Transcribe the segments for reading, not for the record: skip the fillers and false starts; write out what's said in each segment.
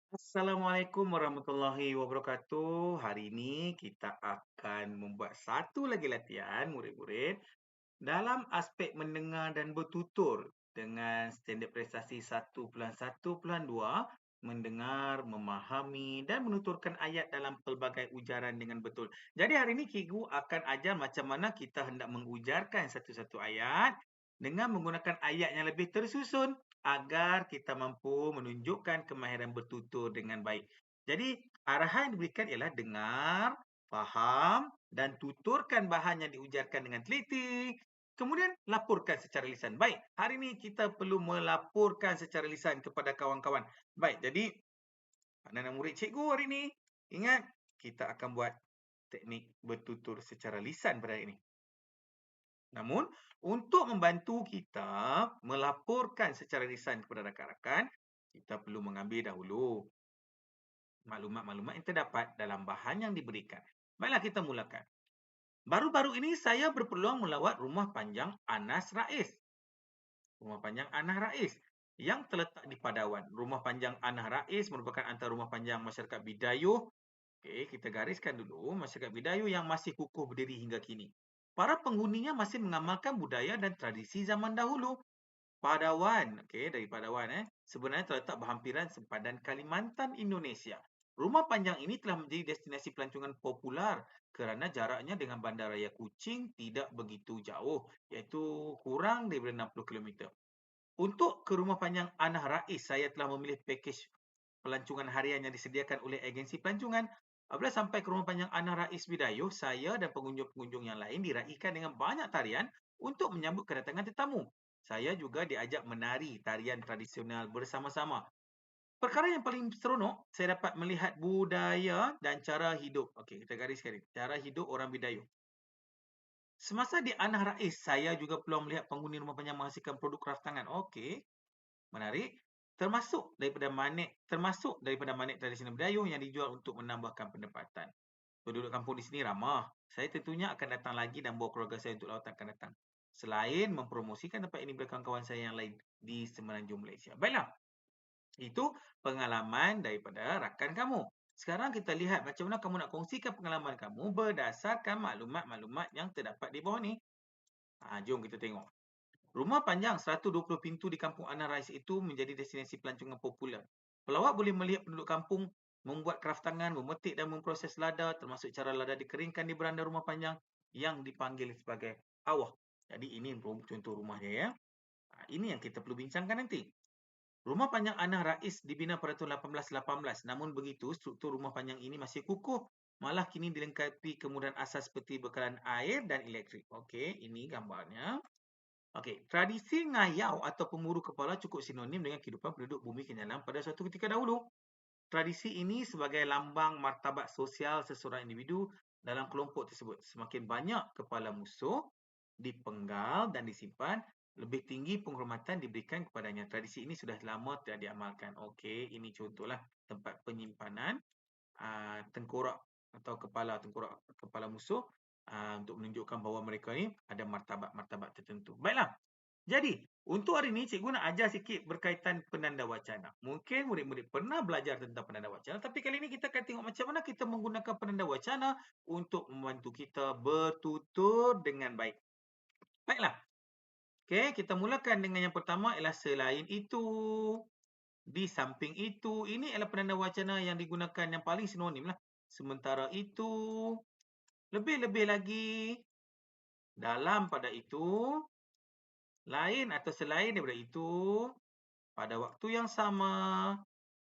Assalamualaikum warahmatullahi wabarakatuh. Hari ini kita akan membuat satu lagi latihan murid-murid dalam aspek mendengar dan bertutur dengan standard prestasi 1.1.2, mendengar, memahami dan menuturkan ayat dalam pelbagai ujaran dengan betul. Jadi hari ini cikgu akan ajar macam mana kita hendak mengujarkan satu-satu ayat dengan menggunakan ayat yang lebih tersusun agar kita mampu menunjukkan kemahiran bertutur dengan baik. Jadi arahan yang diberikan ialah dengar, faham dan tuturkan bahan yang diujarkan dengan teliti. Kemudian laporkan secara lisan. Baik, hari ini kita perlu melaporkan secara lisan kepada kawan-kawan. Baik, jadi anak-anak murid cikgu hari ini, ingat kita akan buat teknik bertutur secara lisan pada hari ini. Namun, untuk membantu kita melaporkan secara lisan kepada rakan-rakan, kita perlu mengambil dahulu maklumat-maklumat yang terdapat dalam bahan yang diberikan. Baiklah, kita mulakan. Baru-baru ini saya berpeluang melawat rumah panjang Anas Rais. Rumah panjang Anas Rais yang terletak di Padawan. Rumah panjang Anas Rais merupakan antara rumah panjang masyarakat Bidayuh. Okey, kita gariskan dulu masyarakat Bidayuh yang masih kukuh berdiri hingga kini. Para penghuninya masih mengamalkan budaya dan tradisi zaman dahulu. Padawan, okey, dari Padawan sebenarnya terletak berhampiran sempadan Kalimantan, Indonesia. Rumah panjang ini telah menjadi destinasi pelancongan popular kerana jaraknya dengan Bandaraya Kuching tidak begitu jauh, iaitu kurang daripada 60 kilometer. Untuk ke rumah panjang Anah Rais, saya telah memilih pakej pelancongan harian yang disediakan oleh agensi pelancongan. Apabila sampai ke rumah panjang Anah Rais Bidayuh, saya dan pengunjung-pengunjung yang lain diraikan dengan banyak tarian untuk menyambut kedatangan tetamu. Saya juga diajak menari tarian tradisional bersama-sama. Perkara yang paling seronok, saya dapat melihat budaya dan cara hidup. Okey, kita gariskan ni. Cara hidup orang Bidayuh. Semasa di Anah Rais, saya juga peluang melihat penghuni rumah panjang menghasilkan produk kraftangan. Okey, menarik. Termasuk daripada manik tradisional Bidayuh yang dijual untuk menambahkan pendapatan. Penduduk kampung di sini ramah. Saya tentunya akan datang lagi dan bawa keluarga saya untuk lawatan akan datang. Selain mempromosikan tempat ini kepada kawan-kawan saya yang lain di semenanjung Malaysia. Baiklah, itu pengalaman daripada rakan kamu. Sekarang kita lihat macam mana kamu nak kongsikan pengalaman kamu berdasarkan maklumat-maklumat yang terdapat di bawah ni. Jom kita tengok. Rumah panjang 120 pintu di Kampung Anna Rais itu menjadi destinasi pelancongan popular. Pelawat boleh melihat penduduk kampung membuat kraftangan, memetik dan memproses lada, termasuk cara lada dikeringkan di beranda rumah panjang yang dipanggil sebagai awah. Jadi ini contoh rumahnya ya. Ini yang kita perlu bincangkan nanti. Rumah panjang Anah Rais dibina pada tahun 1818. Namun begitu, struktur rumah panjang ini masih kukuh. Malah kini dilengkapi kemudahan asas seperti bekalan air dan elektrik. Okey, ini gambarnya. Okey, tradisi ngayau atau pemburu kepala cukup sinonim dengan kehidupan penduduk bumi Kenyalam pada suatu ketika dahulu. Tradisi ini sebagai lambang martabat sosial seseorang individu dalam kelompok tersebut. Semakin banyak kepala musuh dipenggal dan disimpan, lebih tinggi penghormatan diberikan kepadanya. Tradisi ini sudah lama tidak diamalkan. Okey, ini contohlah tempat penyimpanan tengkorak atau tengkorak kepala musuh untuk menunjukkan bahawa mereka ni ada martabat-martabat tertentu. Baiklah. Jadi, untuk hari ini cikgu nak ajar sikit berkaitan penanda wacana. Mungkin murid-murid pernah belajar tentang penanda wacana, tapi kali ini kita akan tengok macam mana kita menggunakan penanda wacana untuk membantu kita bertutur dengan baik. Baiklah. Okey, kita mulakan dengan yang pertama ialah selain itu, di samping itu. Ini adalah penanda wacana yang digunakan yang paling sinonim lah. Sementara itu, lebih-lebih lagi, dalam pada itu, lain atau selain daripada itu, pada waktu yang sama,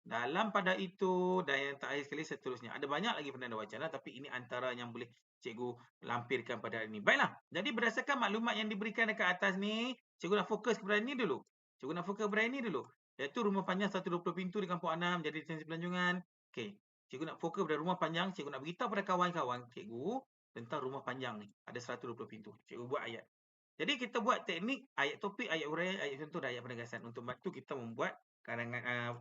dalam pada itu, dan yang terakhir sekali seterusnya. Ada banyak lagi penanda wacana tapi ini antara yang boleh cikgu lampirkan pada hari ini. Baiklah, jadi berdasarkan maklumat yang diberikan dekat atas ni, cikgu nak fokus kepada ini dulu. Cikgu nak fokus kepada ini dulu. Iaitu rumah panjang 120 pintu di Kampung Anam jadi destinasi pelancongan. Okey, cikgu nak fokus pada rumah panjang, cikgu nak beritahu pada kawan-kawan cikgu tentang rumah panjang ni. Ada 120 pintu. Cikgu buat ayat. Jadi kita buat teknik ayat topik, ayat huraian, ayat contoh dan ayat penegasan untuk bantu kita membuat karangan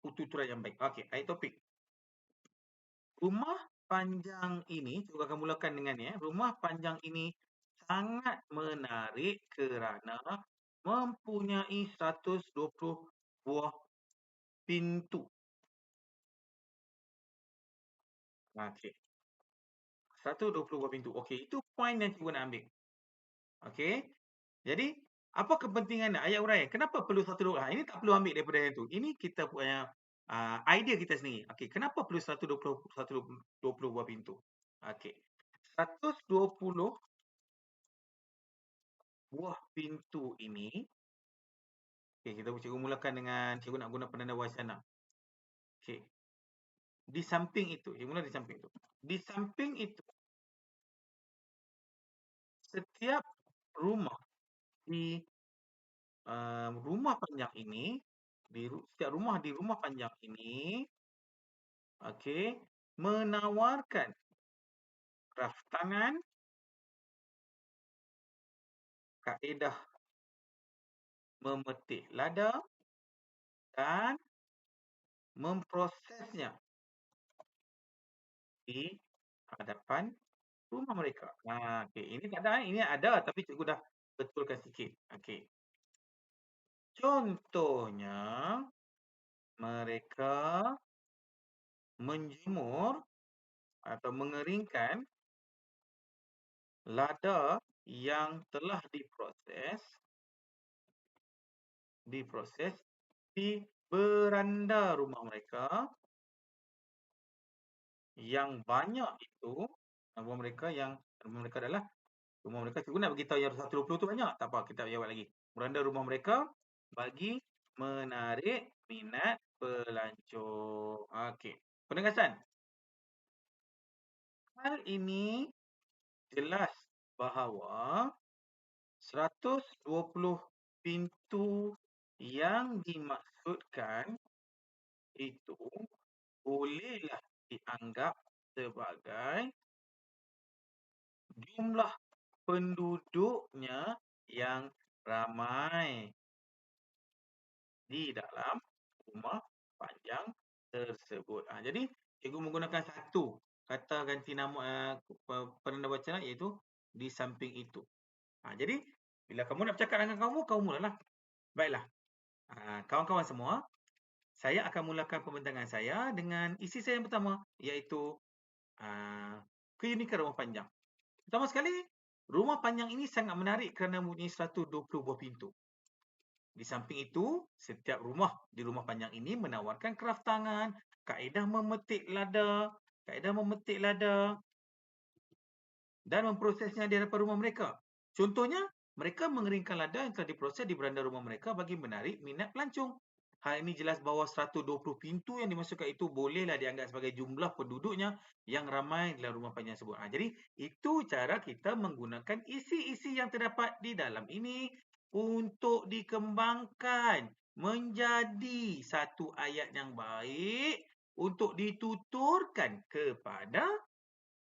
tuturan yang baik. Okey, ayat topik. Rumah panjang ini, cikgu akan mulakan dengan ya. Rumah panjang ini sangat menarik kerana mempunyai 120 buah pintu. Okey. 120 buah pintu. Okey, itu poin yang cikgu nak ambil. Okey. Jadi, apa kepentingan ayat huraian? Kenapa perlu 120? Ini tak perlu ambil daripada yang tu. Ini kita punya idea kita sendiri. Okey, kenapa perlu 120 buah pintu? Okey. 120 buah pintu ini, okey, cikgu mulakan dengan cikgu nak guna penanda wacana. Okey. Di samping itu, cikgu mula di samping itu. Di samping itu, setiap rumah di rumah panjang ini, setiap rumah di rumah panjang ini, okey, menawarkan raftangan, kaedah memetik lada dan memprosesnya di hadapan rumah mereka. Okey, ini tak ada, ini ada tapi cikgu dah betulkan sikit. Okey. Contohnya, mereka menjemur atau mengeringkan lada yang telah diproses di beranda rumah mereka yang banyak itu. Rumah mereka adalah rumah mereka, cikgu nak beritahu yang 120 tu banyak, tak apa, kita jawab lagi. Beranda rumah mereka bagi menarik minat pelancong. Okey, penegasan. Hal ini jelas bahawa 120 pintu yang dimaksudkan itu bolehlah dianggap sebagai jumlah penduduknya yang ramai di dalam rumah panjang tersebut. Jadi cikgu menggunakan satu kata ganti nama penanda wacana, iaitu di samping itu. Jadi bila kamu nak bercakap dengan kamu mulalah. Baiklah. Kawan-kawan semua, saya akan mulakan pembentangan saya dengan isi saya yang pertama, iaitu keunikan rumah panjang. Pertama sekali, rumah panjang ini sangat menarik kerana mempunyai 120 buah pintu. Di samping itu, setiap rumah di rumah panjang ini menawarkan kraftangan, kaedah memetik lada dan memprosesnya di hadapan rumah mereka. Contohnya, mereka mengeringkan lada yang telah diproses di beranda rumah mereka bagi menarik minat pelancong. Hal ini jelas bahawa 120 pintu yang dimasukkan itu bolehlah dianggap sebagai jumlah penduduknya yang ramai dalam rumah panjang tersebut. Jadi, itu cara kita menggunakan isi-isi yang terdapat di dalam ini untuk dikembangkan menjadi satu ayat yang baik untuk dituturkan kepada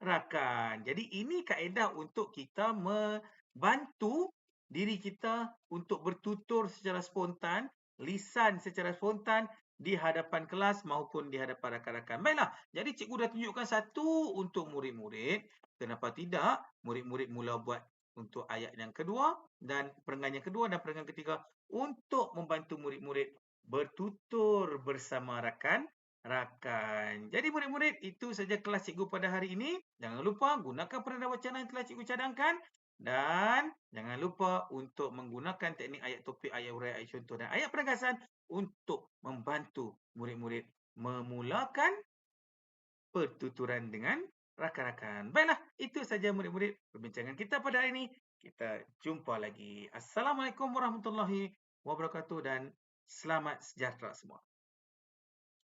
rakan. Jadi ini kaedah untuk kita membantu diri kita untuk bertutur secara spontan, lisan secara spontan di hadapan kelas maupun di hadapan rakan-rakan. Baiklah, jadi cikgu dah tunjukkan satu untuk murid-murid. Kenapa tidak? Murid-murid mula buat untuk ayat yang kedua dan perenggan yang kedua dan perenggan ketiga untuk membantu murid-murid bertutur bersama rakan. Jadi murid-murid, itu saja kelas cikgu pada hari ini. Jangan lupa gunakan penanda wacana yang telah cikgu cadangkan. Dan jangan lupa untuk menggunakan teknik ayat topik, ayat huraian, ayat contoh dan ayat penegasan untuk membantu murid-murid memulakan pertuturan dengan rakan-rakan. Baiklah, itu saja murid-murid perbincangan kita pada hari ini. Kita jumpa lagi. Assalamualaikum warahmatullahi wabarakatuh dan selamat sejahtera semua.